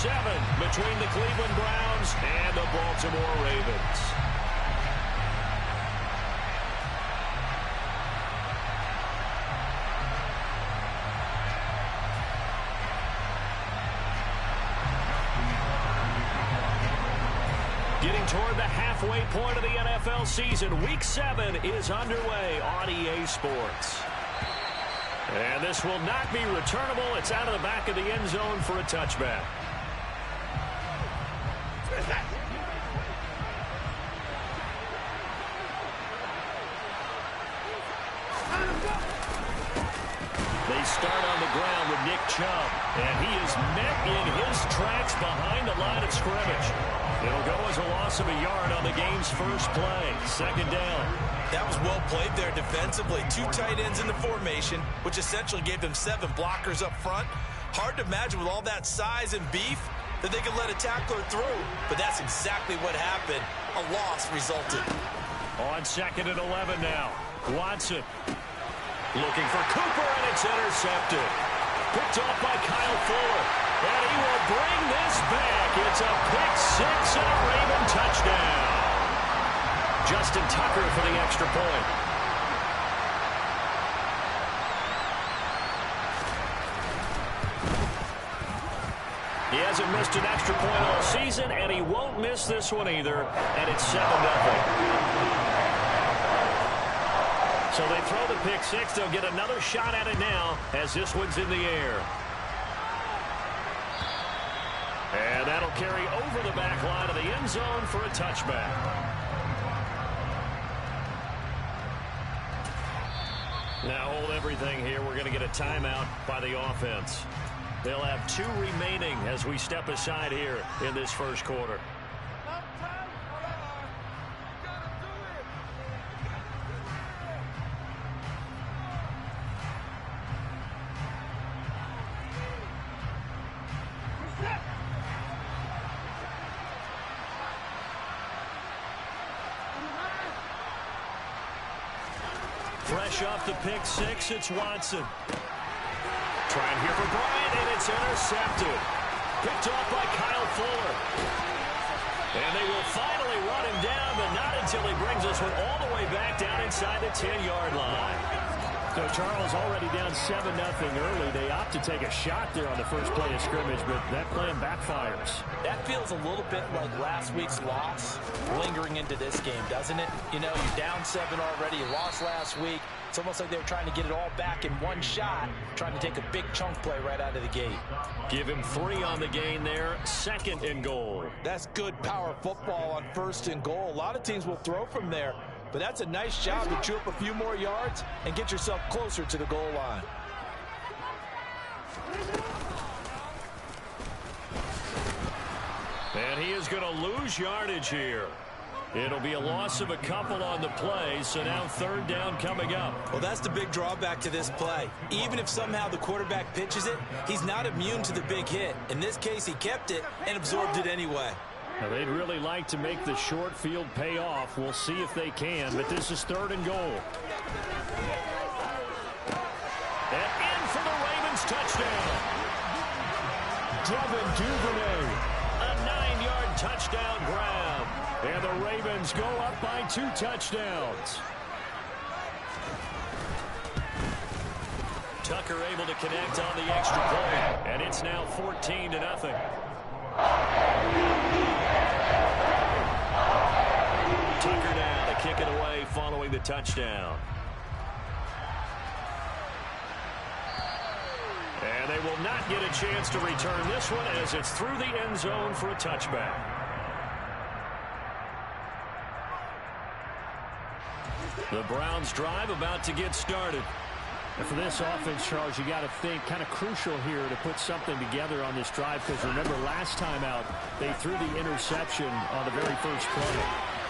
7 between the Cleveland Browns and the Baltimore Ravens. Getting toward the halfway point of the NFL season, Week 7 is underway on EA Sports. And this will not be returnable. It's out of the back of the end zone for a touchback. They start on the ground with Nick Chubb, and he is met in his tracks behind the line of scrimmage. It'll go as a loss of a yard on the game's first play. Second down. That was well played there defensively. 2 tight ends in the formation, which essentially gave them 7 blockers up front. Hard to imagine with all that size and beef that they could let a tackler through. But that's exactly what happened. A loss resulted. On 2nd and 11 now. Watson looking for Cooper, and it's intercepted. Picked off by Kyle Fuller. And he will bring this back. It's a pick 6 and a Raven touchdown. Justin Tucker for the extra point. He hasn't missed an extra point all season, and he won't miss this one either. And it's 7-0. So they throw the pick 6. They'll get another shot at it now as this one's in the air. And that'll carry over the back line of the end zone for a touchback. Now hold everything here. We're going to get a timeout by the offense. They'll have 2 remaining as we step aside here in this first quarter. Fresh off the pick 6, it's Watson. Trying here for Bryant, and it's intercepted. Picked off by Kyle Fuller. And they will finally run him down, but not until he brings this one all the way back down inside the 10-yard line. So Charles already down 7-0 early. They opt to take a shot there on the first play of scrimmage, but that plan backfires. That feels a little bit like last week's loss lingering into this game, doesn't it? You know, you're down 7 already. You lost last week. It's almost like they were trying to get it all back in one shot, trying to take a big chunk play right out of the gate. Give him 3 on the gain there. 2nd and goal. That's good power football on 1st and goal. A lot of teams will throw from there, but that's a nice job to chew up a few more yards and get yourself closer to the goal line. And he is going to lose yardage here. It'll be a loss of a couple on the play, so now 3rd down coming up. Well, that's the big drawback to this play. Even if somehow the quarterback pitches it, he's not immune to the big hit. In this case, he kept it and absorbed it anyway. Now, they'd really like to make the short field pay off. We'll see if they can, but this is 3rd and goal. And in for the Ravens touchdown. Devin Duvernay. A 9-yard touchdown grab. And the Ravens go up by 2 touchdowns. Tucker able to connect on the extra point. And it's now 14-0. Tucker now to kick it away following the touchdown. And they will not get a chance to return this one as it's through the end zone for a touchback. The Browns drive about to get started. And for this offense, Charles, you got to think kind of crucial here to put something together on this drive, because remember last time out they threw the interception on the very first play.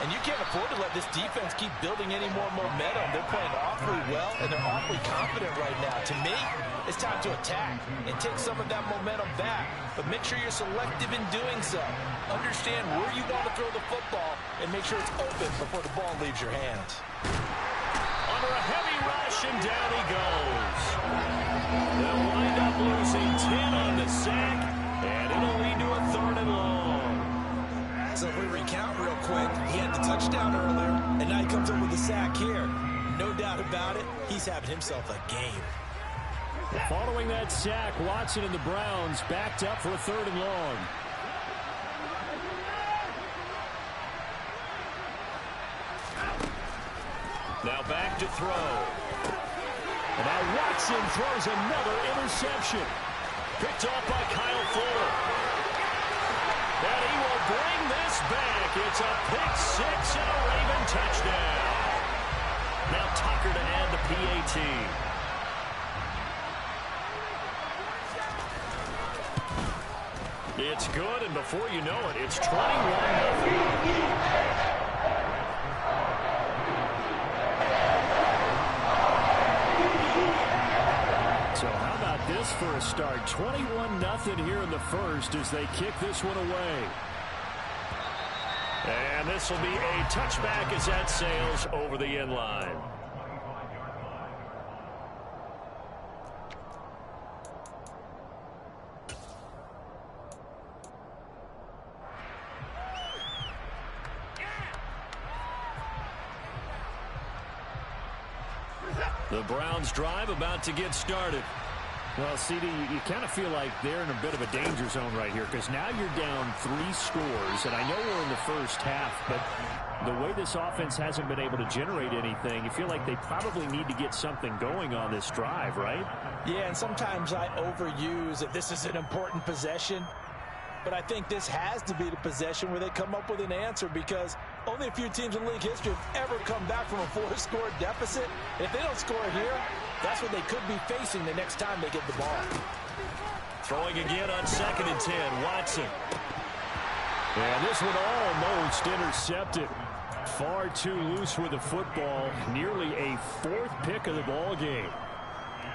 And you can't afford to let this defense keep building any more momentum. They're playing awfully well, and they're awfully confident right now. To me, it's time to attack and take some of that momentum back. But make sure you're selective in doing so. Understand where you want to throw the football and make sure it's open before the ball leaves your hands. Under a heavy rush, and down he goes. They'll wind up losing 10 on the sack, and it'll lead to a he's having himself a game. Following that sack, Watson and the Browns backed up for a 3rd and long. Now back to throw. And now Watson throws another interception. Picked off by Kyle Fuller. And he will bring this back. It's a pick 6 and a Raven touchdown. Now Tucker to add the PAT. It's good, and before you know it, it's 21-0. So how about this for a start? 21-0 here in the first as they kick this one away. And this will be a touchback as that sails over the end line. The Browns drive about to get started. Well, CD, you kind of feel like they're in a bit of a danger zone right here because now you're down 3 scores, and I know we're in the first half, but the way this offense hasn't been able to generate anything, you feel like they probably need to get something going on this drive, right? Yeah, and sometimes I overuse that this is an important possession, but I think this has to be the possession where they come up with an answer because only a few teams in league history have ever come back from a 4-score deficit. And if they don't score here, that's what they could be facing the next time they get the ball. Throwing again on 2nd and 10, Watson. And this one almost intercepted. Far too loose with the football. Nearly a 4th pick of the ball game.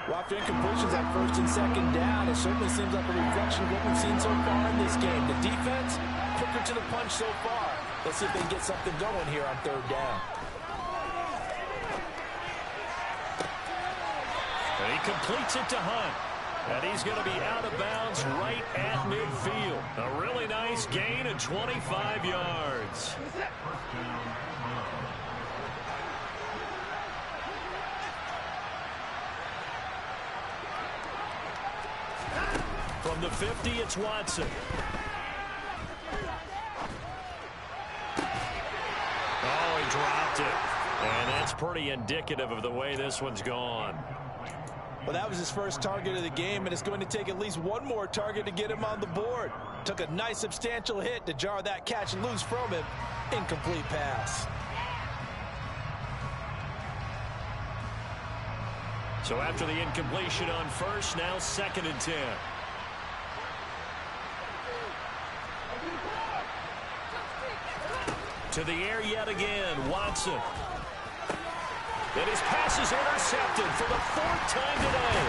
Well, after incompletions at 1st and 2nd down, it certainly seems like a reflection of what we've seen so far in this game. The defense, quicker to the punch so far. Let's see if they can get something going here on 3rd down. And he completes it to Hunt. And he's going to be out of bounds right at midfield. A really nice gain of 25 yards. From the 50, it's Watson. Oh, he dropped it. And that's pretty indicative of the way this one's gone. Well, that was his first target of the game, and it's going to take at least one more target to get him on the board. Took a nice substantial hit to jar that catch loose from him. Incomplete pass. So after the incompletion on 1st, now 2nd and 10. To the air yet again, Watson. And his pass is intercepted for the 4th time today.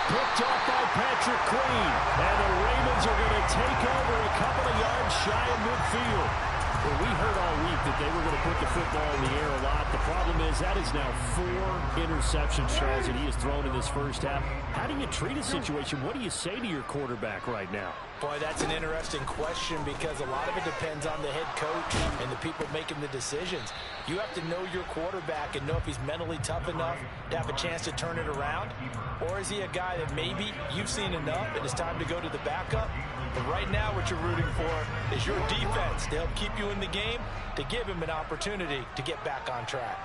Picked off by Patrick Queen. And the Ravens are going to take over a couple of yards shy of midfield. Well, we heard all week that they were going to put the football in the air a lot. The problem is that is now 4 interceptions, Charles, that he has thrown in this first half. How do you treat a situation? What do you say to your quarterback right now? Boy, that's an interesting question because a lot of it depends on the head coach and the people making the decisions. You have to know your quarterback and know if he's mentally tough enough to have a chance to turn it around. Or is he a guy that maybe you've seen enough and it's time to go to the backup? But right now what you're rooting for is your defense to help keep you in the game, to give him an opportunity to get back on track.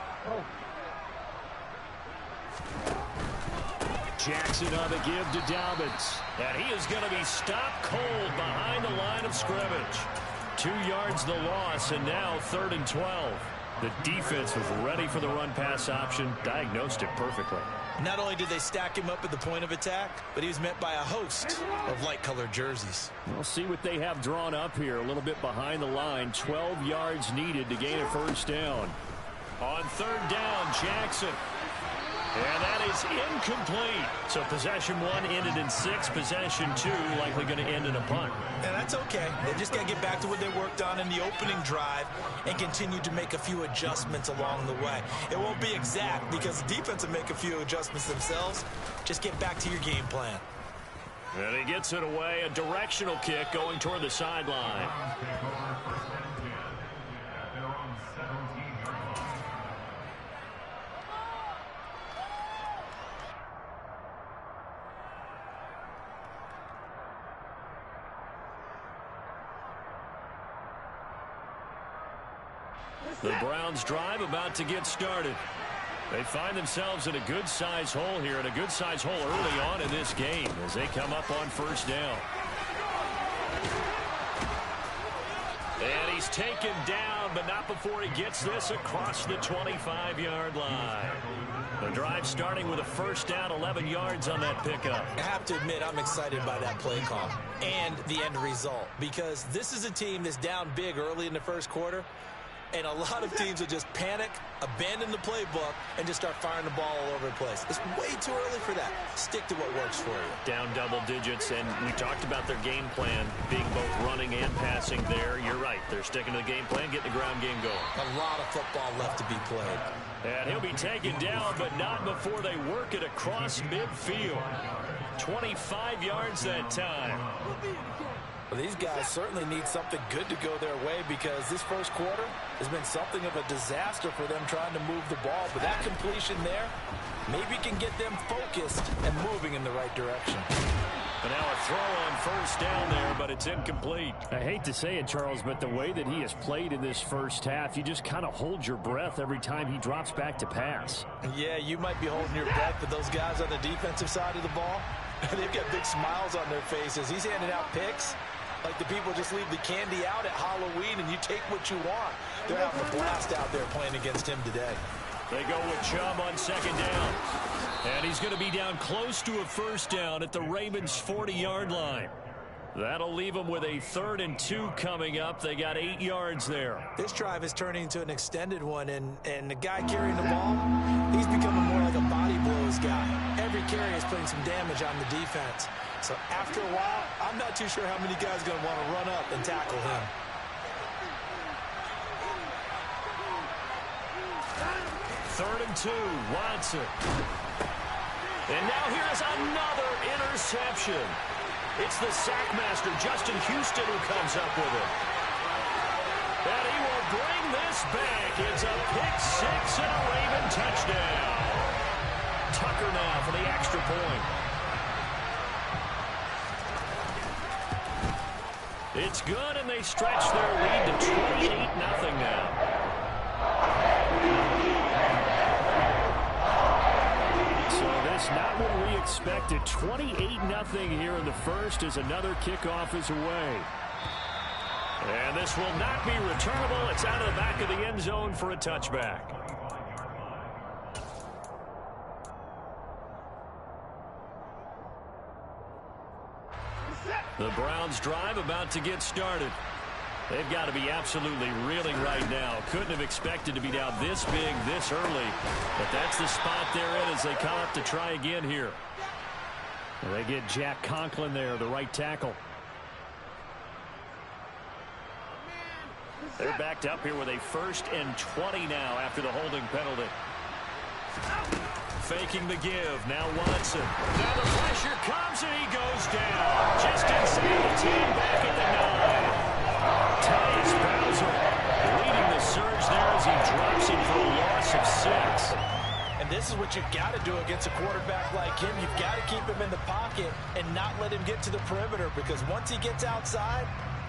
Jackson on the give to Dobbins. And he is going to be stopped cold behind the line of scrimmage. 2 yards the loss, and now 3rd and 12. The defense was ready for the run-pass option, diagnosed it perfectly. Not only did they stack him up at the point of attack, but he was met by a host of light-colored jerseys. We'll see what they have drawn up here. A little bit behind the line. 12 yards needed to gain a 1st down. On 3rd down, Jackson. And that is incomplete. So possession 1 ended in 6. Possession 2 likely going to end in a punt. And that's okay. They just got to get back to what they worked on in the opening drive and continue to make a few adjustments along the way. It won't be exact because the defense will make a few adjustments themselves. Just get back to your game plan. And he gets it away. A directional kick going toward the sideline. The Browns drive about to get started. They find themselves in a good-sized hole here, and a good-sized hole early on in this game as they come up on first down. And he's taken down, but not before he gets this across the 25-yard line. The drive starting with a first down, 11 yards on that pickup. I have to admit, I'm excited by that play call and the end result, because this is a team that's down big early in the first quarter, and a lot of teams will just panic, abandon the playbook, and just start firing the ball all over the place. It's way too early for that. Stick to what works for you. Down double digits, and we talked about their game plan being both running and passing there. You're right. They're sticking to the game plan, getting the ground game going. A lot of football left to be played. And he'll be taken down, but not before they work it across midfield. 25 yards that time. Well, these guys certainly need something good to go their way, because this first quarter has been something of a disaster for them trying to move the ball. But that completion there maybe can get them focused and moving in the right direction. But now a throw on first down there, but it's incomplete. I hate to say it, Charles, but the way that he has played in this first half, you just kind of hold your breath every time he drops back to pass. Yeah, you might be holding your breath, but those guys on the defensive side of the ball, they've got big smiles on their faces. He's handing out picks like the people just leave the candy out at Halloween and you take what you want. They're having a blast out there playing against him today. They go with Chubb on second down. And he's going to be down close to a first down at the Ravens' 40-yard line. That'll leave them with a 3rd and 2 coming up. They got 8 yards there. This drive is turning into an extended one, and the guy carrying the ball, he's becoming more like a body blows guy. Every carry is putting some damage on the defense. So after a while, I'm not too sure how many guys are going to want to run up and tackle him. Third and 2, Watson. And now here's another interception. It's the sack master, Justin Houston, who comes up with it. And he will bring this back. It's a pick-6 and a Raven touchdown. Tucker now for the extra point. It's good, and they stretch their lead to 28-0 now. Not what we expected. 28-0 here in the first as another kickoff is away. And this will not be returnable. It's out of the back of the end zone for a touchback. The Browns drive about to get started. They've got to be absolutely reeling right now. Couldn't have expected to be down this big this early. But that's the spot they're in as they come up to try again here. And they get Jack Conklin there, the right tackle. They're backed up here with a 1st and 20 now after the holding penalty. Faking the give. Now Watson. Now the pressure comes and he goes down. Just inside the 10, back at the 9. Tyus Bowser leading the surge there as he drops him for a loss of 6. And this is what you've got to do against a quarterback like him. You've got to keep him in the pocket and not let him get to the perimeter, because once he gets outside,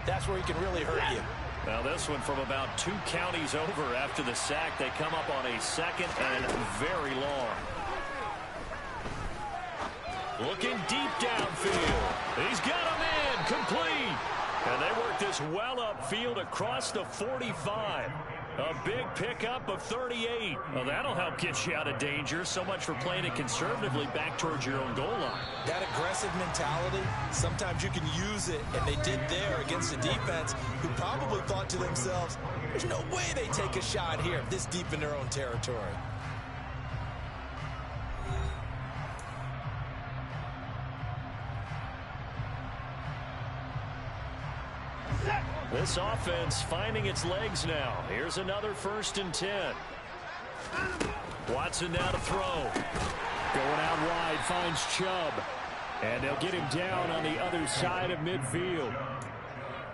that's where he can really hurt you. Now this one from about 2 counties over after the sack. They come up on a 2nd and very long. Looking deep downfield. He's got him in. Complete. And they work this well upfield across the 45. A big pickup of 38. Well, that'll help get you out of danger. So much for playing it conservatively back towards your own goal line. That aggressive mentality, sometimes you can use it, and they did there against a defense who probably thought to themselves, there's no way they take a shot here this deep in their own territory. This offense finding its legs now. Here's another 1st and 10. Watson now to throw. Going out wide, finds Chubb. And they'll get him down on the other side of midfield.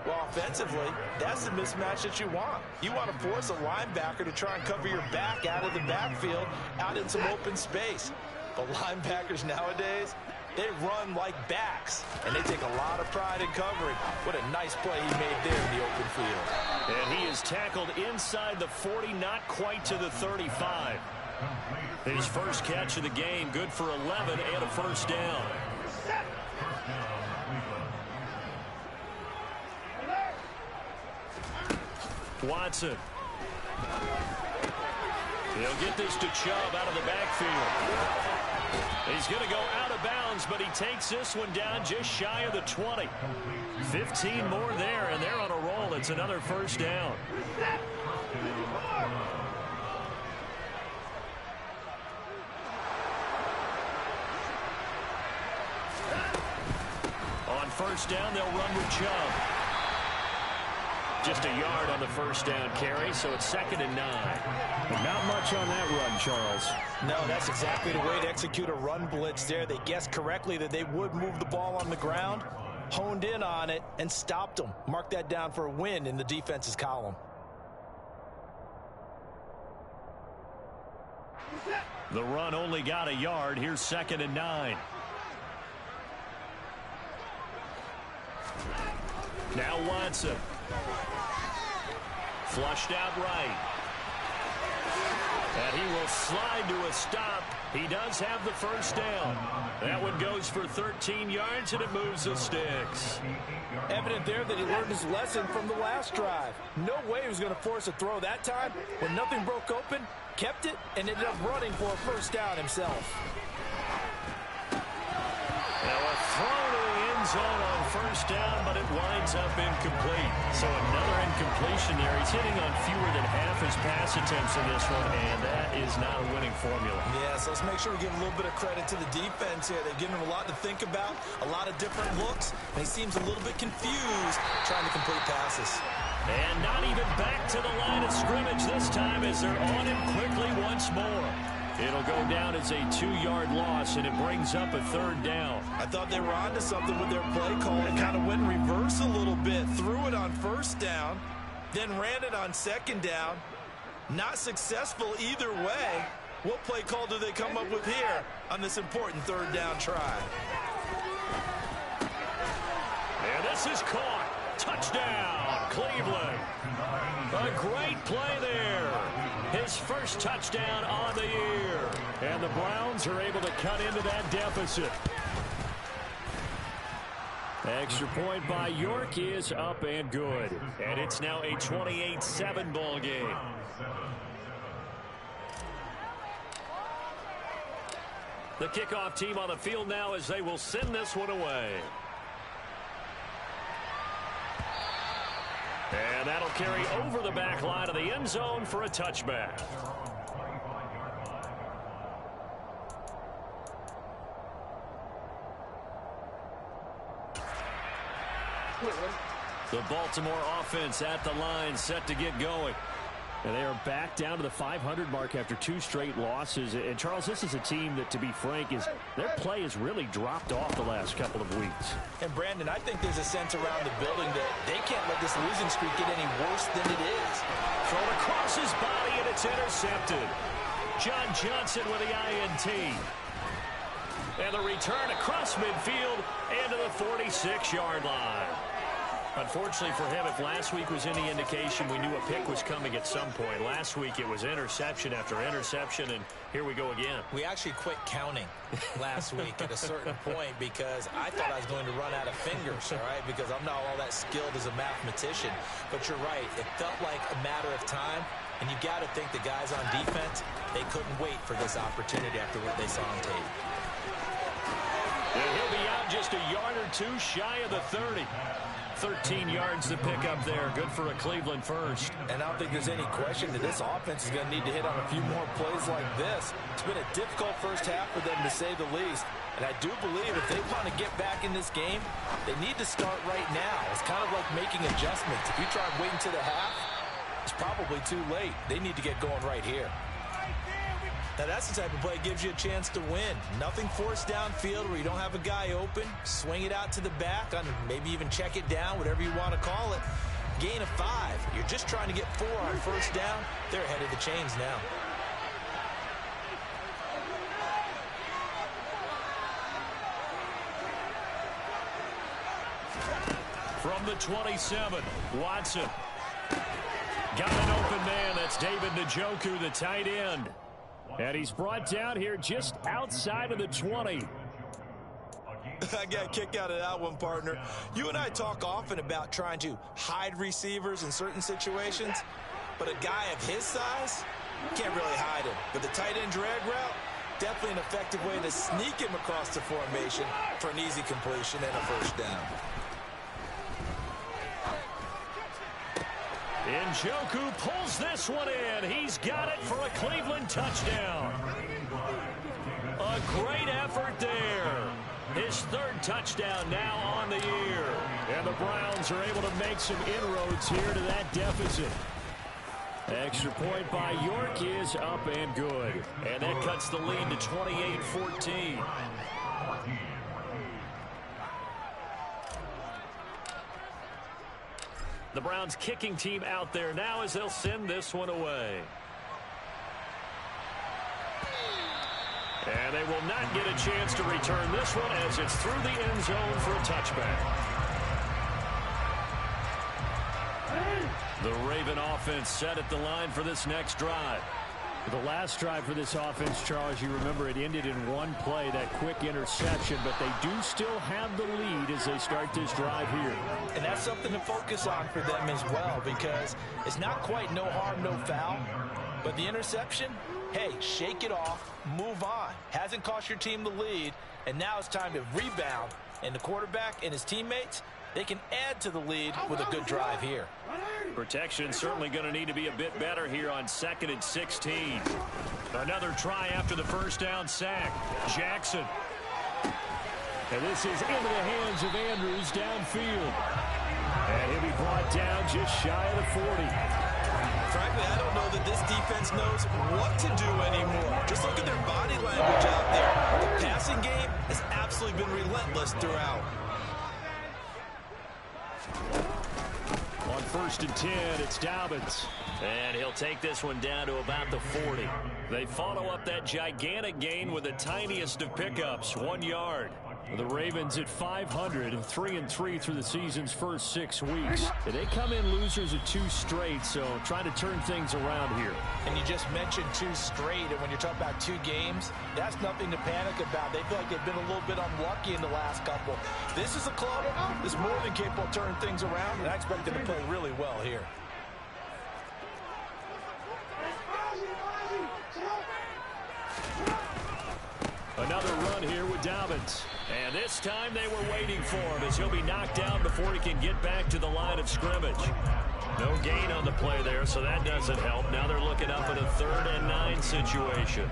Well, offensively, that's the mismatch that you want. You want to force a linebacker to try and cover your back out of the backfield, out in some open space. But linebackers nowadays, they run like backs, and they take a lot of pride in covering. What a nice play he made there in the open field. And he is tackled inside the 40, not quite to the 35. His first catch of the game, good for 11 and a first down. Watson. He'll get this to Chubb out of the backfield. He's going to go out of bounds, but he takes this one down just shy of the 20. 15 more there, and they're on a roll. It's another first down. On first down, they'll run with Chubb. Just a yard on the first down carry, so it's 2nd and 9. But not much on that run, Charles. No, that's exactly the way to execute a run blitz there. They guessed correctly that they would move the ball on the ground, honed in on it, and stopped them. Mark that down for a win in the defense's column. The run only got a yard. Here's 2nd and 9. Now Watson. Flushed out right. And he will slide to a stop. He does have the first down. That one goes for 13 yards, and it moves the sticks. Evident there that he learned his lesson from the last drive. No way he was going to force a throw that time. When nothing broke open, kept it, and ended up running for a first down himself. Now a throw to the end zone on first down, but it winds up incomplete. So another incompletion there. He's hitting on fewer than half his pass attempts in this one, and that is not a winning formula. Yeah, so let's make sure we give a little bit of credit to the defense here. They've given him a lot to think about, a lot of different looks, and he seems a little bit confused trying to complete passes. And not even back to the line of scrimmage this time as they're on him quickly once more. It'll go down as a 2-yard loss, and it brings up a 3rd down. I thought they were onto something with their play call. It kind of went in reverse a little bit, threw it on first down, then ran it on 2nd down. Not successful either way. What play call do they come up with here on this important 3rd down try? And this is caught. Touchdown, Cleveland. A great play there. His first touchdown on the year. And the Browns are able to cut into that deficit. Extra point by York is up and good. And it's now a 28-7 ball game. The kickoff team on the field now as they will send this one away. And that'll carry over the back line of the end zone for a touchback. The Baltimore offense at the line, set to get going. And they are back down to the 500 mark after 2 straight losses. And, Charles, this is a team that, to be frank, their play has really dropped off the last couple of weeks. And, Brandon, I think there's a sense around the building that they can't let this losing streak get any worse than it is. Thrown across his body, and it's intercepted. John Johnson with the INT. And the return across midfield and to the 46-yard line. Unfortunately for him, if last week was any indication, we knew a pick was coming at some point. Last week it was interception after interception, and here we go again. We actually quit counting last week at a certain point because I thought I was going to run out of fingers, all right, because I'm not all that skilled as a mathematician. But you're right. It felt like a matter of time, and you got to think the guys on defense, they couldn't wait for this opportunity after what they saw on tape. And he'll be out just a yard or 2 shy of the 30. 13 yards to pick up there. Good for a Cleveland first. And I don't think there's any question that this offense is going to need to hit on a few more plays like this. It's been a difficult first half for them, to say the least. And I do believe if they want to get back in this game, they need to start right now. It's kind of like making adjustments. If you try waiting to the half, it's probably too late. They need to get going right here. Now, that's the type of play that gives you a chance to win. Nothing forced downfield where you don't have a guy open. Swing it out to the back, on maybe even check it down, whatever you want to call it. Gain of 5. You're just trying to get 4 on first down. They're ahead of the chains now. From the 27, Watson. Got an open man. That's David Njoku, the tight end. And he's brought down here just outside of the 20. I got a kick out of that one, partner. You and I talk often about trying to hide receivers in certain situations, but a guy of his size can't really hide him. But the tight end drag route, definitely an effective way to sneak him across the formation for an easy completion and a first down. Njoku pulls this one in. He's got it for a Cleveland touchdown. A great effort there. His third touchdown now on the year. And the Browns are able to make some inroads here to that deficit. Extra point by York is up and good. And that cuts the lead to 28-14. The Browns kicking team out there now as they'll send this one away. And they will not get a chance to return this one as it's through the end zone for a touchback. The Raven offense set at the line for this next drive. The last drive for this offense, Charles, you remember it ended in one play, that quick interception, but they do still have the lead as they start this drive here. And that's something to focus on for them as well, because it's not quite no harm, no foul, but the interception, hey, shake it off, move on. Hasn't cost your team the lead, and now it's time to rebound. And the quarterback and his teammates, they can add to the lead with a good drive here. Protection certainly going to need to be a bit better here on 2nd and 16. Another try after the first down sack. Jackson. And this is into the hands of Andrews downfield. And he'll be brought down just shy of the 40. Frankly, I don't know that this defense knows what to do anymore. Just look at their body language out there. The passing game has absolutely been relentless throughout. On 1st and 10, it's Dobbins. And he'll take this one down to about the 40. They follow up that gigantic gain with the tiniest of pickups, 1 yard. The Ravens at 500, 3-3 through the season's first 6 weeks. They come in losers of 2 straight, so trying to turn things around here. And you just mentioned 2 straight, and when you're talking about 2 games, that's nothing to panic about. They feel like they've been a little bit unlucky in the last couple. This is a club that's more than capable of turning things around, and I expect them to play really well here. Another run here with Dobbins. And this time they were waiting for him as he'll be knocked down before he can get back to the line of scrimmage. No gain on the play there, so that doesn't help. Now they're looking up at a 3rd and 9 situation.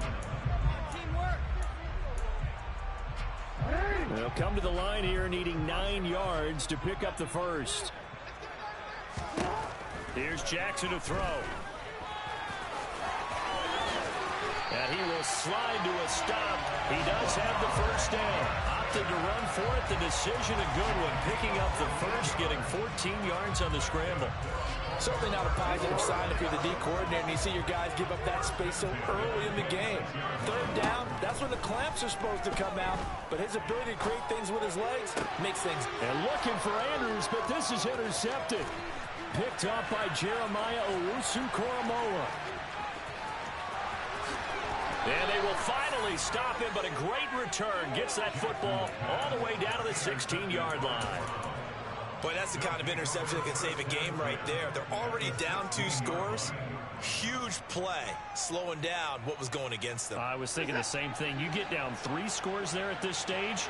They'll come to the line here needing 9 yards to pick up the first. Here's Jackson to throw. And he will slide to a stop. He does have the first down. Opted to run for it. The decision a good one. Picking up the first, getting 14 yards on the scramble. Certainly not a positive sign if you're the D coordinator and you see your guys give up that space so early in the game. 3rd down, that's when the clamps are supposed to come out. But his ability to create things with his legs makes things. And looking for Andrews, but this is intercepted. Picked up by Jeremiah Owusu-Koramoah. And they will finally stop him, but a great return. Gets that football all the way down to the 16-yard line. Boy, that's the kind of interception that can save a game right there. They're already down 2 scores. Huge play, slowing down what was going against them. I was thinking the same thing. You get down 3 scores there at this stage,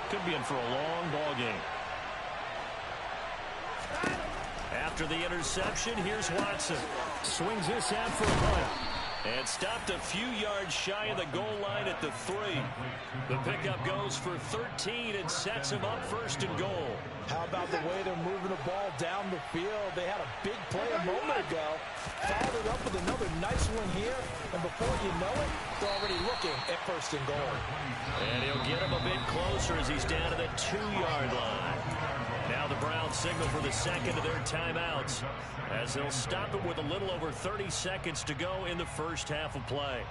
could be in for a long ball game. After the interception, here's Watson. Swings this out for a punt. And stopped a few yards shy of the goal line at the 3. The pickup goes for 13 and sets him up 1st and goal. How about the way they're moving the ball down the field? They had a big play a moment ago. Followed it up with another nice one here. And before you know it, they're already looking at 1st and goal. And he'll get him a bit closer as he's down to the 2-yard line. Now the Browns signal for the 2nd of their timeouts as they'll stop it with a little over 30 seconds to go in the first half of play.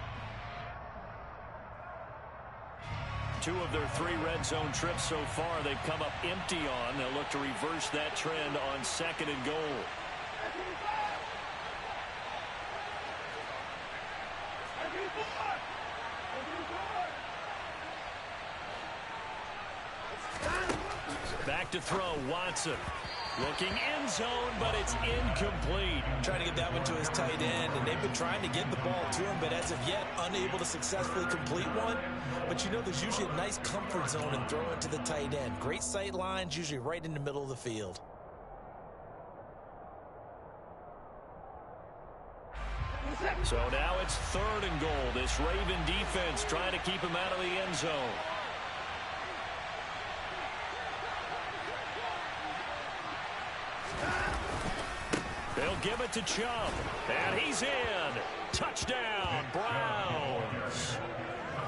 2 of their 3 red zone trips so far they've come up empty on. They'll look to reverse that trend on 2nd and goal. Back to throw, Watson. Looking end zone, but it's incomplete. Trying to get that one to his tight end, and they've been trying to get the ball to him, but as of yet, unable to successfully complete one. But you know there's usually a nice comfort zone in throwing to the tight end. Great sight lines, usually right in the middle of the field. So now it's 3rd and goal. This Raven defense trying to keep him out of the end zone. They'll give it to Chubb, and he's in. Touchdown, Browns.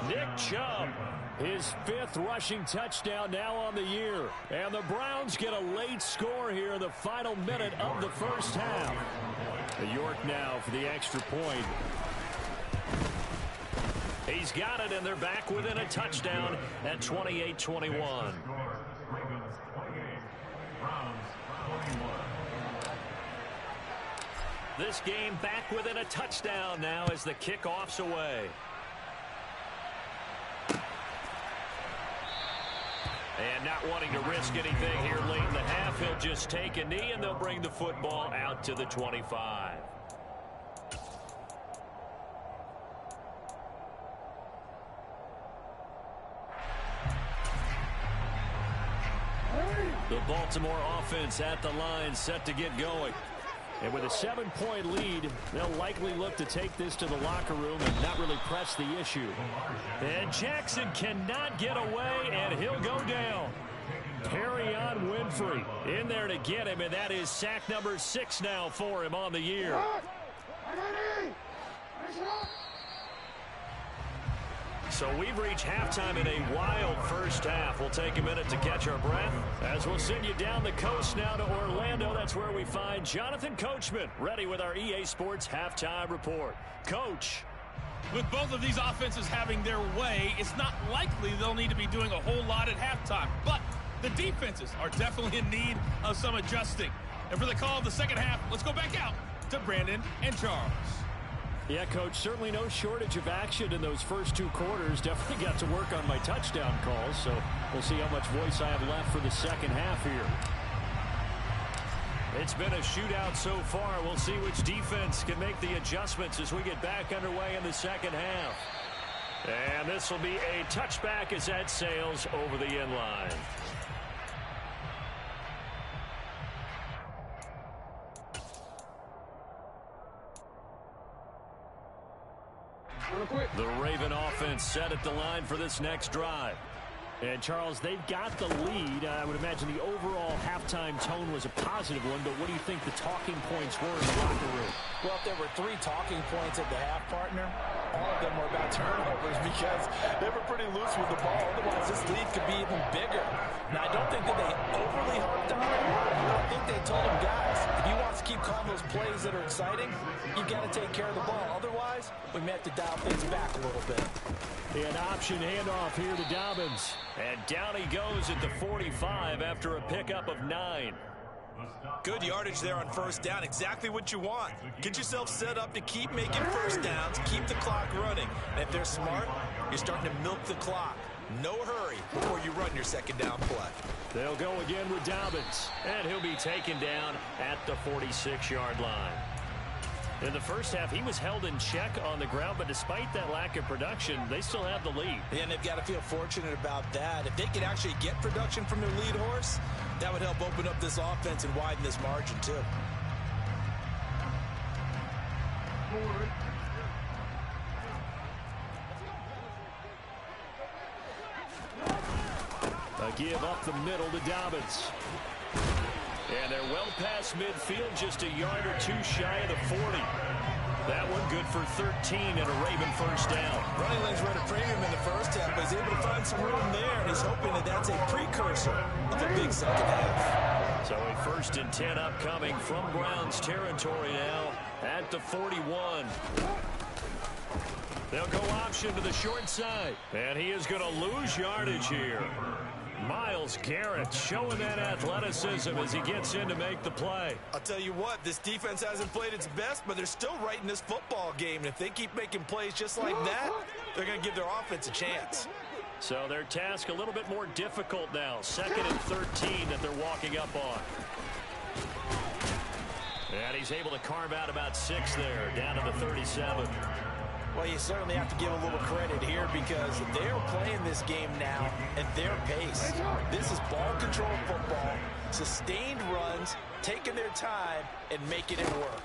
Nick Chubb, his 5th rushing touchdown now on the year. And the Browns get a late score here in the final minute of the first half. York now for the extra point. He's got it, and they're back within a touchdown at 28-21. This game back within a touchdown now as the kickoff's away. And not wanting to risk anything here late in the half, he'll just take a knee and they'll bring the football out to the 25. The Baltimore offense at the line set to get going. And with a 7-point lead, they'll likely look to take this to the locker room and not really press the issue. And Jackson cannot get away, and he'll go down. Perrion Winfrey in there to get him, and that is sack number 6 now for him on the year. So we've reached halftime in a wild first half. We'll take a minute to catch our breath as we'll send you down the coast now to Orlando. That's where we find Jonathan Coachman ready with our EA Sports Halftime Report. Coach. With both of these offenses having their way, it's not likely they'll need to be doing a whole lot at halftime. But the defenses are definitely in need of some adjusting. And for the call of the second half, let's go back out to Brandon and Charles. Yeah, Coach, certainly no shortage of action in those first 2 quarters. Definitely got to work on my touchdown calls, so we'll see how much voice I have left for the second half here. It's been a shootout so far. We'll see which defense can make the adjustments as we get back underway in the second half. And this will be a touchback as that sails over the end line. The Raven offense set at the line for this next drive. And, Charles, they've got the lead. I would imagine the overall halftime tone was a positive one, but what do you think the talking points were in the locker room? Well, if there were 3 talking points at the half, partner, all of them were about turnovers because they were pretty loose with the ball. Otherwise, this lead could be even bigger. Now, I don't think that they overly harped on it. I think they told them, guys, if you want to keep calling those plays that are exciting, you've got to take care of the ball. Otherwise, we may have to dial things back a little bit. An option handoff here to Dobbins. And down he goes at the 45 after a pickup of 9. Good yardage there on first down. Exactly what you want. Get yourself set up to keep making first downs, keep the clock running. And if they're smart, you're starting to milk the clock. No hurry before you run your second down play. They'll go again with Dobbins. And he'll be taken down at the 46-yard line. In the first half, he was held in check on the ground, but despite that lack of production, they still have the lead. And they've got to feel fortunate about that. If they could actually get production from their lead horse, that would help open up this offense and widen this margin, too. A give up the middle to Dobbins. And they're well past midfield, just a yard or 2 shy of the 40. That one good for 13 and a Raven first down. Running lanes were at a premium in the first half, but he's able to find some room there, and he's hoping that that's a precursor of a big second half. So a 1st and 10 upcoming from Browns territory now at the 41. They'll go option to the short side. And he is going to lose yardage here. Myles Garrett showing that athleticism as he gets in to make the play. I'll tell you what, this defense hasn't played its best, but they're still right in this football game. And if they keep making plays just like that, they're going to give their offense a chance. So their task a little bit more difficult now. 2nd and 13 that they're walking up on. And he's able to carve out about 6 there, down to the 37. Well, you certainly have to give a little credit here because they're playing this game now at their pace. This is ball control football, sustained runs, taking their time, and making it work.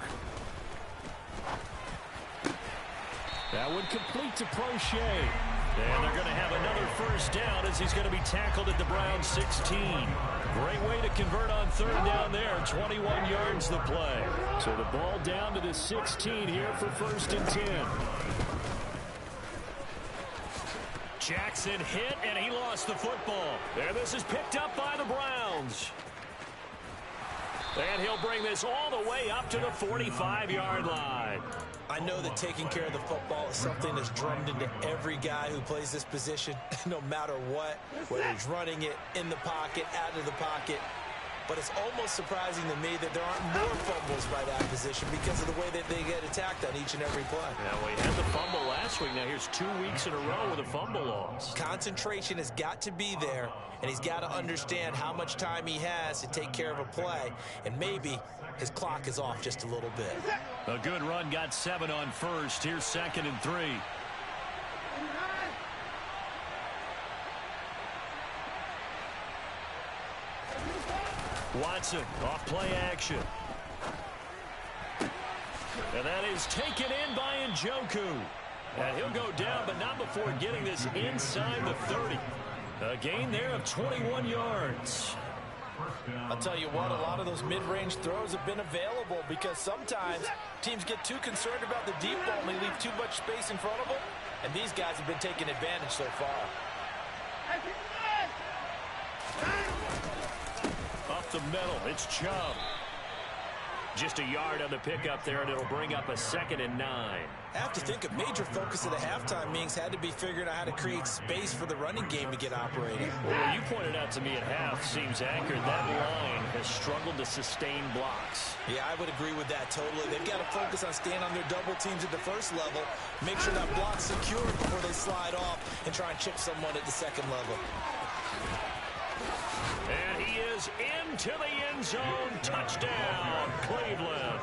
That would complete to Prochet. And they're going to have another first down as he's going to be tackled at the Browns 16. Great way to convert on 3rd down there. 21 yards the play. So the ball down to the 16 here for 1st and 10. Jackson hit, and he lost the football. And this is picked up by the Browns. And he'll bring this all the way up to the 45-yard line. I know that taking care of the football is something that's drummed into every guy who plays this position, no matter what, whether he's running it, in the pocket, out of the pocket. But it's almost surprising to me that there aren't more fumbles by that position because of the way that they get attacked on each and every play. Yeah, well, he had the fumble last week. Now here's 2 weeks in a row with a fumble loss. Concentration has got to be there, and he's got to understand how much time he has to take care of a play, and maybe his clock is off just a little bit. A good run, got 7 on 1st. Here's 2nd and 3. Watson off play action. And that is taken in by Njoku. And he'll go down, but not before getting this inside the 30. A gain there of 21 yards. I'll tell you what, a lot of those mid-range throws have been available because sometimes teams get too concerned about the deep ball and they leave too much space in front of them. And these guys have been taking advantage so far. Up the middle, it's Chubb. Just a yard on the pickup there, and it'll bring up a 2nd and 9. I have to think a major focus of the halftime meetings had to be figuring out how to create space for the running game to get operating. Well, you pointed out to me at half, seems accurate. That line has struggled to sustain blocks. Yeah, I would agree with that totally. They've got to focus on staying on their double teams at the first level, make sure that block's secured before they slide off and try and chip someone at the second level. And he is into the end zone. Touchdown, Cleveland.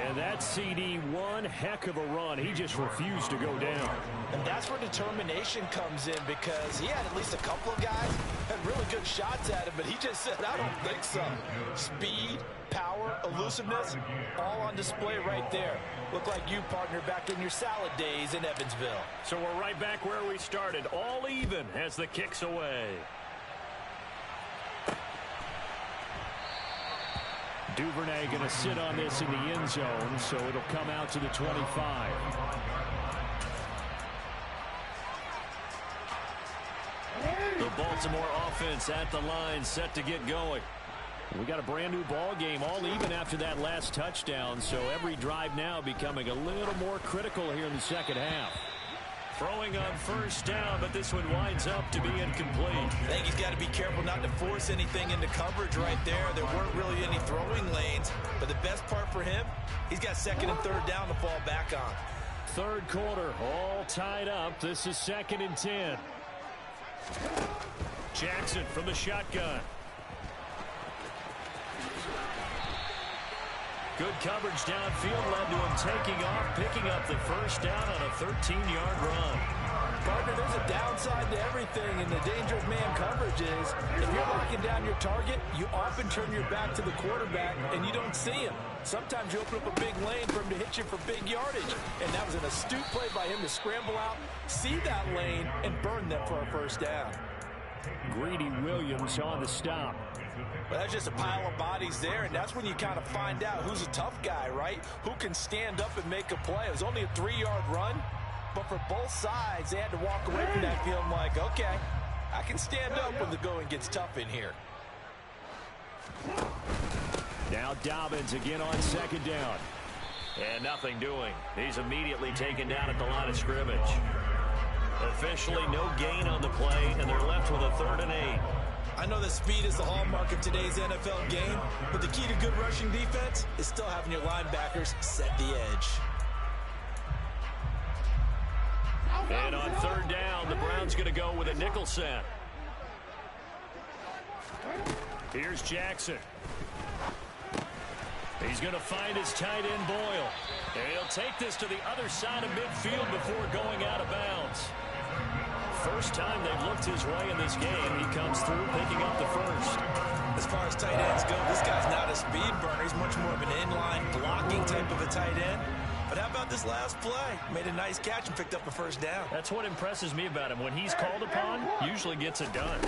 And that CD, one heck of a run. He just refused to go down. And that's where determination comes in because he had at least a couple of guys had really good shots at him, but he just said, I don't think so. Speed, power, elusiveness, all on display right there. Look like you, partner, back in your salad days in Evansville. So we're right back where we started, all even as the kick's away. Duvernay going to sit on this in the end zone, so it'll come out to the 25. The Baltimore offense at the line, set to get going. We got a brand new ball game, all even after that last touchdown, so every drive now becoming a little more critical here in the second half. Throwing on first down, but this one winds up to be incomplete. I think he's got to be careful not to force anything into coverage right there. There weren't really any throwing lanes, but the best part for him, he's got 2nd and 3rd down to fall back on. Third quarter, all tied up. This is 2nd and 10. Jackson from the shotgun. Good coverage downfield led to him taking off, picking up the first down on a 13-yard run. Partner, there's a downside to everything, and the danger of man coverage is if you're locking down your target, you often turn your back to the quarterback, and you don't see him. Sometimes you open up a big lane for him to hit you for big yardage, and that was an astute play by him to scramble out, see that lane, and burn them for a first down. Greedy Williams on the stop. Well, that's just a pile of bodies there, and that's when you kind of find out who's a tough guy, right? Who can stand up and make a play. It was only a 3-yard run, but for both sides, they had to walk away from that feeling like, okay, I can stand up when the going gets tough in here. Now Dobbins again on 2nd down. And nothing doing. He's immediately taken down at the line of scrimmage. Officially no gain on the play, and they're left with a 3rd and 8. I know that speed is the hallmark of today's NFL game, but the key to good rushing defense is still having your linebackers set the edge. And on 3rd down, the Browns going to go with a nickel set. Here's Jackson. He's going to find his tight end, Boyle. And he'll take this to the other side of midfield before going out of bounds. First time they've looked his way in this game, he comes through picking up the first. As far as tight ends go, this guy's not a speed burner. He's much more of an inline blocking type of a tight end. But how about this last play? Made a nice catch and picked up a first down. That's what impresses me about him. When he's called upon, usually gets it done.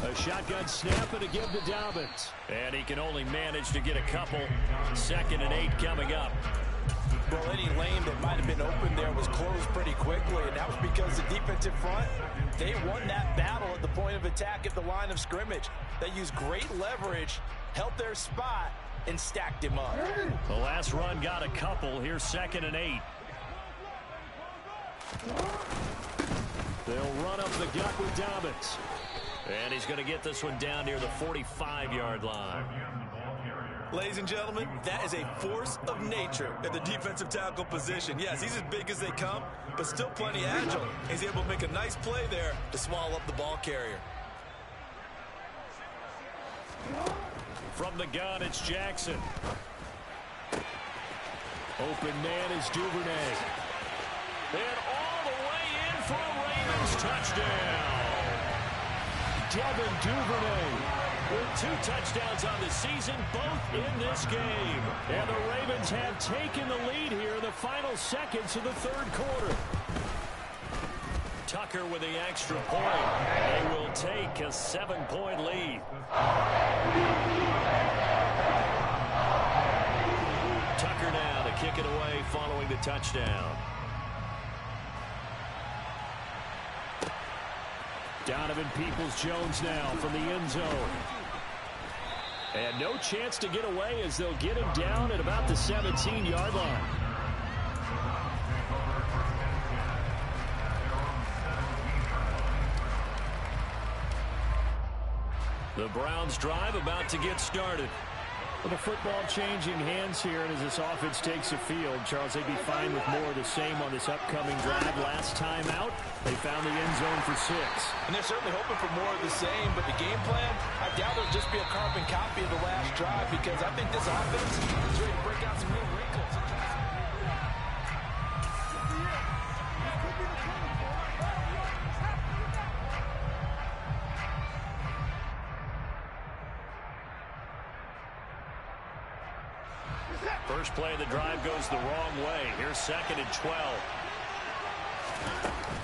A shotgun snap and a give to Dobbins. And he can only manage to get a couple. 2nd and 8 coming up. Well, any lane that might have been open there was closed pretty quickly, and that was because the defensive front, they won that battle at the point of attack at the line of scrimmage. They used great leverage, held their spot, and stacked him up. The last run got a couple. Here's 2nd and 8. They'll run up the gut with Dobbins. And he's going to get this one down near the 45-yard line. Ladies and gentlemen, that is a force of nature at the defensive tackle position. Yes, he's as big as they come, but still plenty agile. He's able to make a nice play there to swallow up the ball carrier. From the gun, it's Jackson. Open man is Duvernay. And all the way in for a Ravens touchdown. Devin Duvernay. With 2 touchdowns on the season, both in this game. And the Ravens have taken the lead here in the final seconds of the 3rd quarter. Tucker with the extra point. They will take a 7-point lead. Tucker now to kick it away following the touchdown. Donovan Peoples-Jones now from the end zone. And no chance to get away as they'll get him down at about the 17-yard line. The Browns drive about to get started. Well, the football changing hands here, and as this offense takes the field, Charles, they'd be fine with more of the same on this upcoming drive. Last time out, they found the end zone for 6. And they're certainly hoping for more of the same, but the game plan, I doubt it'll just be a carbon copy of the last drive, because I think this offense is ready to break out some new wrinkles. First play of the drive goes the wrong way. Here's 2nd and 12.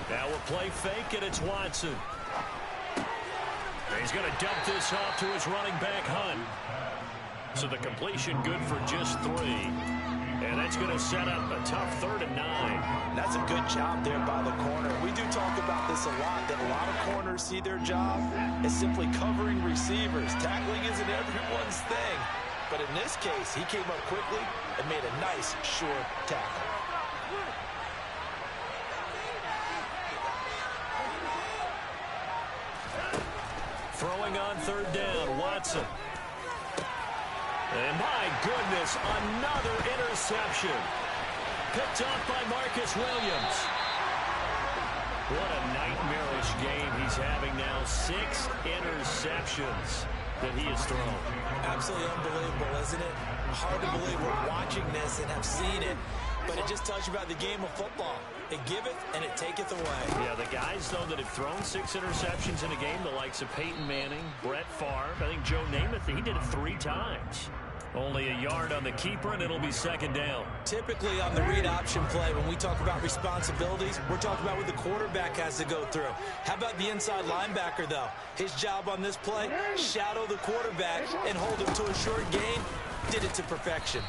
Now we'll play fake, and it's Watson. He's going to dump this off to his running back, Hunt. So the completion good for just 3. And that's going to set up a tough 3rd and 9. That's a good job there by the corner. We do talk about this a lot, that a lot of corners see their job as simply covering receivers. Tackling isn't everyone's thing. But in this case, he came up quickly and made a nice, short tackle. Throwing on 3rd down, Watson. And my goodness, another interception. Picked off by Marcus Williams. What a nightmarish game he's having now. 6 interceptions that he has thrown. Absolutely unbelievable, isn't it? Hard to believe we're watching this and have seen it, but it just tells you about the game of football. It giveth and it taketh away. Yeah, the guys, though, that have thrown 6 interceptions in a game, the likes of Peyton Manning, Brett Favre, I think Joe Namath, he did it 3 times. Only a yard on the keeper, and it'll be 2nd down. Typically on the read option play, when we talk about responsibilities, we're talking about what the quarterback has to go through. How about the inside linebacker, though? His job on this play, shadow the quarterback and hold him to a short gain. Did it to perfection.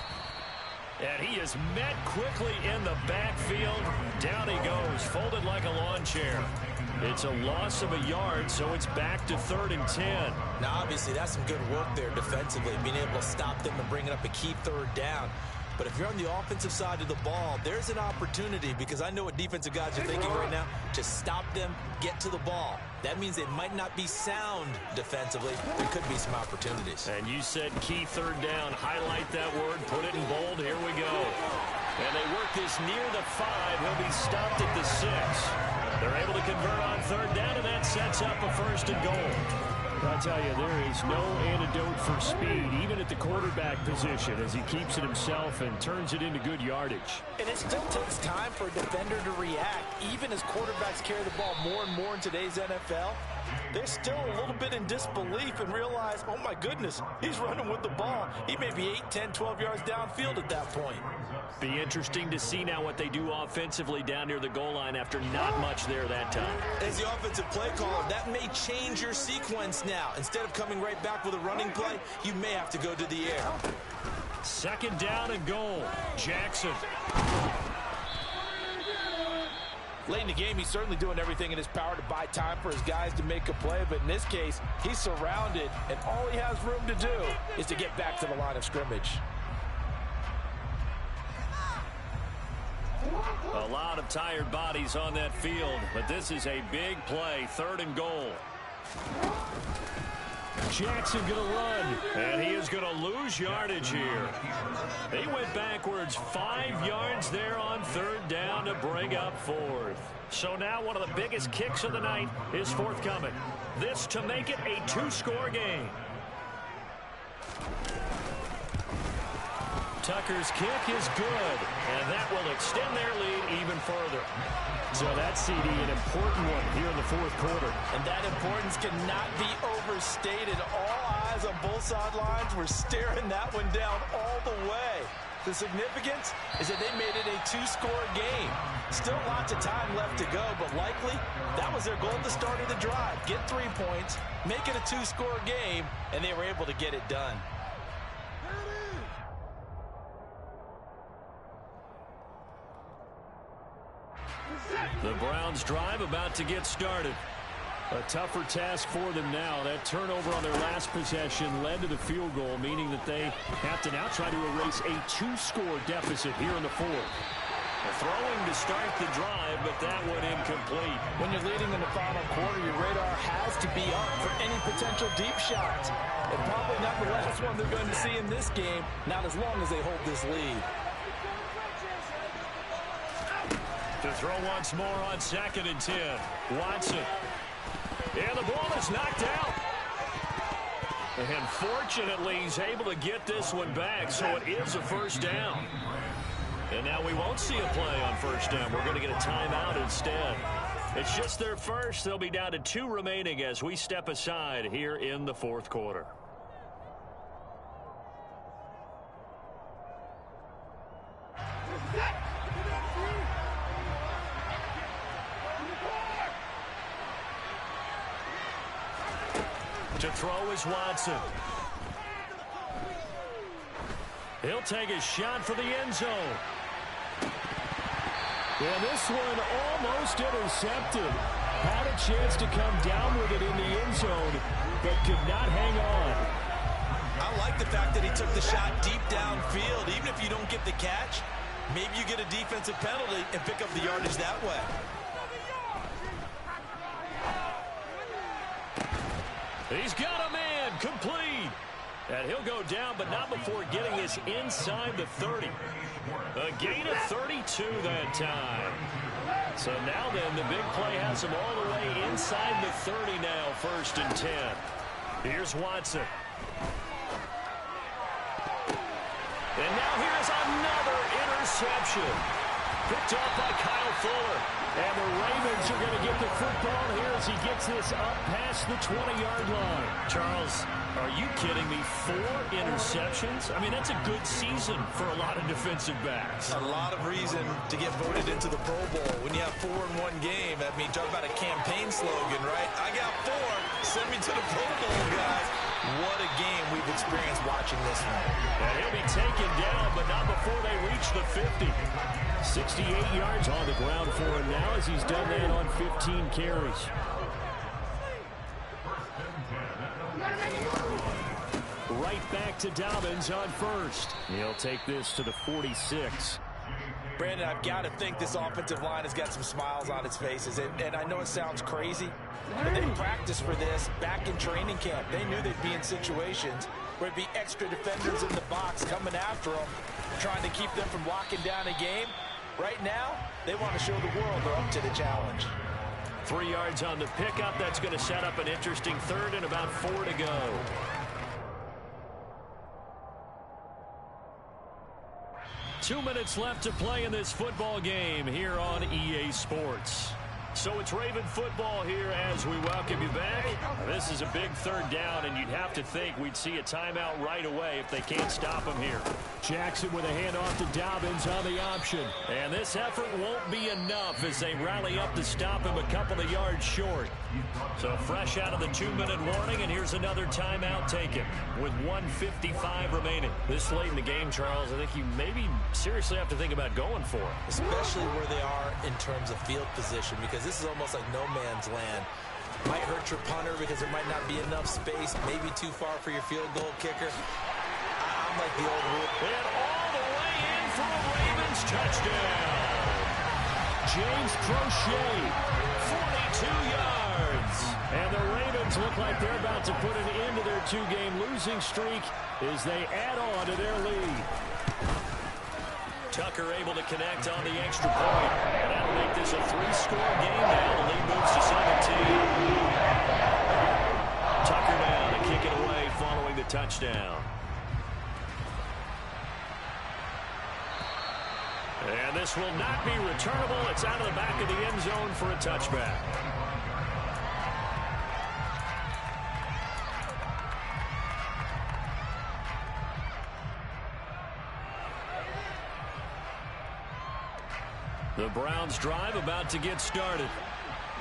And he is met quickly in the backfield. Down he goes, folded like a lawn chair. It's a loss of a yard, so it's back to 3rd and 10. Now, obviously, that's some good work there defensively, being able to stop them and bring it up a key 3rd down. But if you're on the offensive side of the ball, there's an opportunity, because I know what defensive guys are thinking right now. Just stop them, get to the ball. That means they might not be sound defensively. There could be some opportunities. And you said key third down. Highlight that word. Put it in bold. Here we go. And they work this near the 5. He'll be stopped at the 6. They're able to convert on third down, and that sets up a first and goal. I'll tell you, there is no antidote for speed, even at the quarterback position, as he keeps it himself and turns it into good yardage. And it still takes time for a defender to react. Even as quarterbacks carry the ball more and more in today's NFL, they're still a little bit in disbelief and realize, oh my goodness, he's running with the ball. He may be 8, 10, 12 yards downfield at that point. Be interesting to see now what they do offensively down near the goal line after not much there that time. As the offensive play caller, that may change your sequence now. Instead of coming right back with a running play, you may have to go to the air. Second down and goal. Jackson. Late in the game, he's certainly doing everything in his power to buy time for his guys to make a play, but in this case, he's surrounded, and all he has room to do is to get back to the line of scrimmage. A lot of tired bodies on that field, but this is a big play, third and goal. Jackson going to run, and he is going to lose yardage here. He went backwards 5 yards there on third down to bring up fourth. So now one of the biggest kicks of the night is forthcoming. This to make it a 2-score game. Tucker's kick is good, and that will extend their lead even further. So that's, CD, an important one here in the fourth quarter. And that importance cannot be overstated. All eyes on both sidelines were staring that one down all the way. The significance is that they made it a 2-score game. Still lots of time left to go, but likely that was their goal at the start of the drive. Get 3 points, make it a 2-score game, and they were able to get it done. The Browns' drive about to get started. A tougher task for them now. That turnover on their last possession led to the field goal, meaning that they have to now try to erase a 2-score deficit here in the fourth. Throwing to start the drive, but that one incomplete. When you're leading in the final quarter, your radar has to be up for any potential deep shots. And probably not the last one they're going to see in this game, not as long as they hold this lead. To throw once more on 2nd and 10. Watson. And the ball is knocked out. And fortunately, he's able to get this one back, so it is a first down. And now we won't see a play on first down. We're going to get a timeout instead. It's just their first. They'll be down to 2 remaining as we step aside here in the fourth quarter. To throw is Watson. He'll take a shot for the end zone. And this one almost intercepted. Had a chance to come down with it in the end zone, but could not hang on. I like the fact that he took the shot deep downfield. Even if you don't get the catch, maybe you get a defensive penalty and pick up the yardage that way. He's got a man, complete. And he'll go down, but not before getting this inside the 30. A gain of 32 that time. So now then, the big play has him all the way inside the 30 now, 1st and 10. Here's Watson. And now here's another interception. Picked off by Kyle Fuller. And the Ravens are going to get the football here as he gets this up past the 20-yard line. Charles, are you kidding me? 4 interceptions? I mean, that's a good season for a lot of defensive backs. A lot of reason to get voted into the Pro Bowl. When you have 4 in one game, I mean, talk about a campaign slogan, right? I got 4. Send me to the Pro Bowl, guys. What a game we've experienced watching this one. And he'll be taken down, but not before they reach the 50. 68 yards on the ground for him now as he's done that on 15 carries. right back to Dobbins on first. He'll take this to the 46. Brandon, I've got to think this offensive line has got some smiles on its faces. And I know it sounds crazy, but they practiced for this back in training camp. They knew they'd be in situations where there'd be extra defenders in the box coming after them, trying to keep them from locking down a game. Right now, they want to show the world they're up to the challenge. 3 yards on the pickup. That's going to set up an interesting third and about 4 to go. Two minutes left to play in this football game here on EA Sports. So it's Raven football here as we welcome you back. This is a big third down, and you'd have to think we'd see a timeout right away if they can't stop him here. Jackson with a handoff to Dobbins on the option. And this effort won't be enough as they rally up to stop him a couple of yards short. So fresh out of the 2-minute warning, and here's another timeout taken with 1:55 remaining. This late in the game, Charles, I think you maybe seriously have to think about going for it. Especially where they are in terms of field position, because this is almost like no man's land. Might hurt your punter because there might not be enough space, maybe too far for your field goal kicker. I'm like the old rule. And all the way in for a Ravens touchdown. James Crochet, 42 yards. And the Ravens look like they're about to put an end to their 2-game losing streak as they add on to their lead. Tucker able to connect on the extra point. And that'll make this a 3-score game now. The lead moves to 17. Tucker down to kick it away following the touchdown. And this will not be returnable. It's out of the back of the end zone for a touchback. The Browns drive about to get started.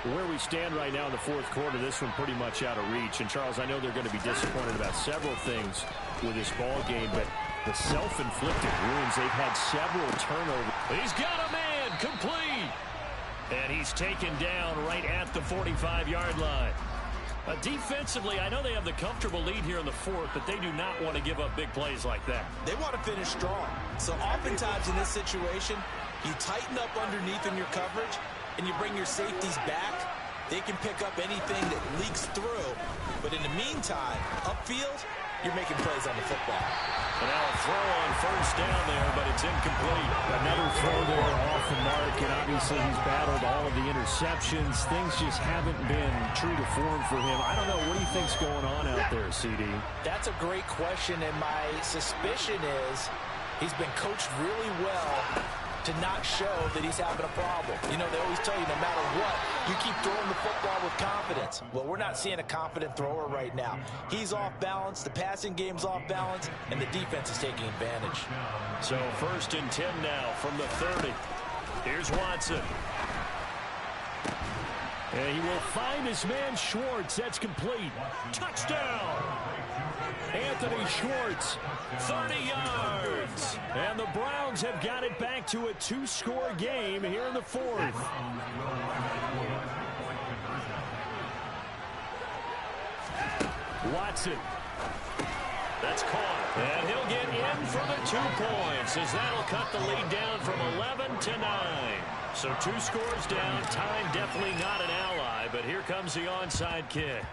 Where we stand right now in the fourth quarter, this one pretty much out of reach. And, Charles, I know they're going to be disappointed about several things with this ball game, but the self-inflicted wounds, they've had several turnovers. He's got a man complete. And he's taken down right at the 45-yard line. Defensively, I know they have the comfortable lead here in the fourth, but they do not want to give up big plays like that. They want to finish strong. So oftentimes in this situation, you tighten up underneath in your coverage, and you bring your safeties back. They can pick up anything that leaks through. But in the meantime, upfield, you're making plays on the football. And now a throw on first down there, but it's incomplete. Another throw there off the mark, and obviously he's battled all of the interceptions. Things just haven't been true to form for him. I don't know. What do you think's going on out there, CD? That's a great question, and my suspicion is he's been coached really well to not show that he's having a problem. You know, they always tell you no matter what, you keep throwing the football with confidence. Well, we're not seeing a confident thrower right now. He's off balance, the passing game's off balance, and the defense is taking advantage. So 1st and 10 now from the 30. Here's Watson. And he will find his man Schwartz. That's complete. Touchdown! Anthony Schwartz, 30 yards. And the Browns have got it back to a 2-score game here in the fourth. Watson. That's caught. And he'll get in for the 2 points as that'll cut the lead down from 11 to 9. So 2 scores down. Time definitely not an ally, but here comes the onside kick.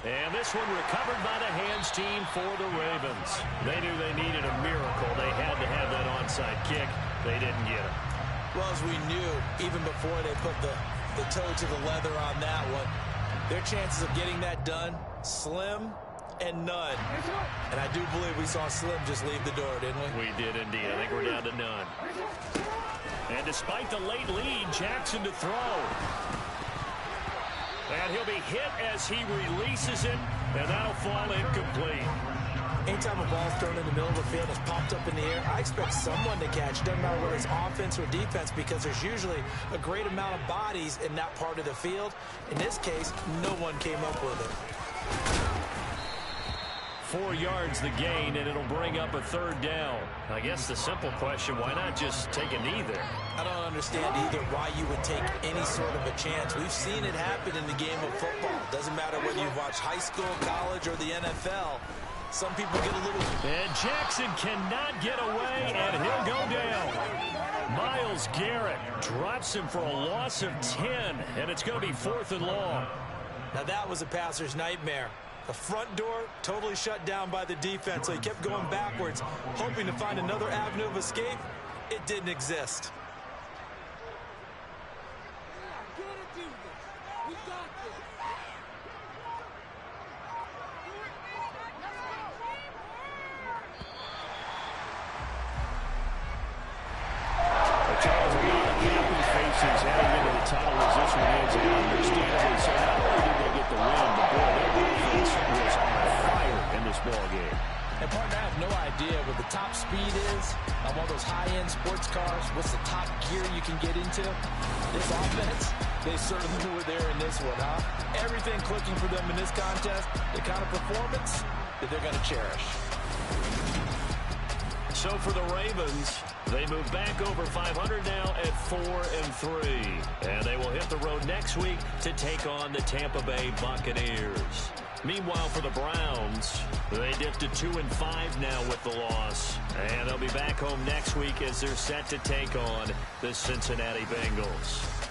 And this one recovered by the hands team for the Ravens. They knew they needed a miracle. They had to have that onside kick. They didn't get it. Well, as we knew, even before they put the toe to the leather on that one, their chances of getting that done, slim and none. And I do believe we saw Slim just leave the door, didn't we? We did indeed. I think we're down to none. And despite the late lead, Jackson to throw. And he'll be hit as he releases it, and that'll fall incomplete. Anytime a ball's thrown in the middle of the field, it's popped up in the air, I expect someone to catch. Doesn't matter whether it's offense or defense, because there's usually a great amount of bodies in that part of the field. In this case, no one came up with it. 4 yards the gain, and it'll bring up a 3rd down. I guess the simple question, why not just take a knee there? I don't understand either why you would take any sort of a chance. We've seen it happen in the game of football. Doesn't matter whether you've watched high school, college, or the NFL. Some people get a little... And Jackson cannot get away, and he'll go down. Myles Garrett drops him for a loss of 10, and it's going to be 4th and long. Now that was a passer's nightmare. The front door totally shut down by the defense, so he kept going backwards, hoping to find another avenue of escape. It didn't exist. Faces heading into the tunnel as this one ends, and understandably so. Not only did they get the win, but boy, their defense was on fire in this ball game. And partner, I have no idea what the top speed is on one of those high-end sports cars. What's the top gear you can get into? This offense, they certainly were there in this one, huh? Everything clicking for them in this contest, the kind of performance that they're going to cherish. So for the Ravens, they move back over 500 now at 4-3. And they will hit the road next week to take on the Tampa Bay Buccaneers. Meanwhile, for the Browns, they dipped to 2-5 now with the loss. And they'll be back home next week as they're set to take on the Cincinnati Bengals.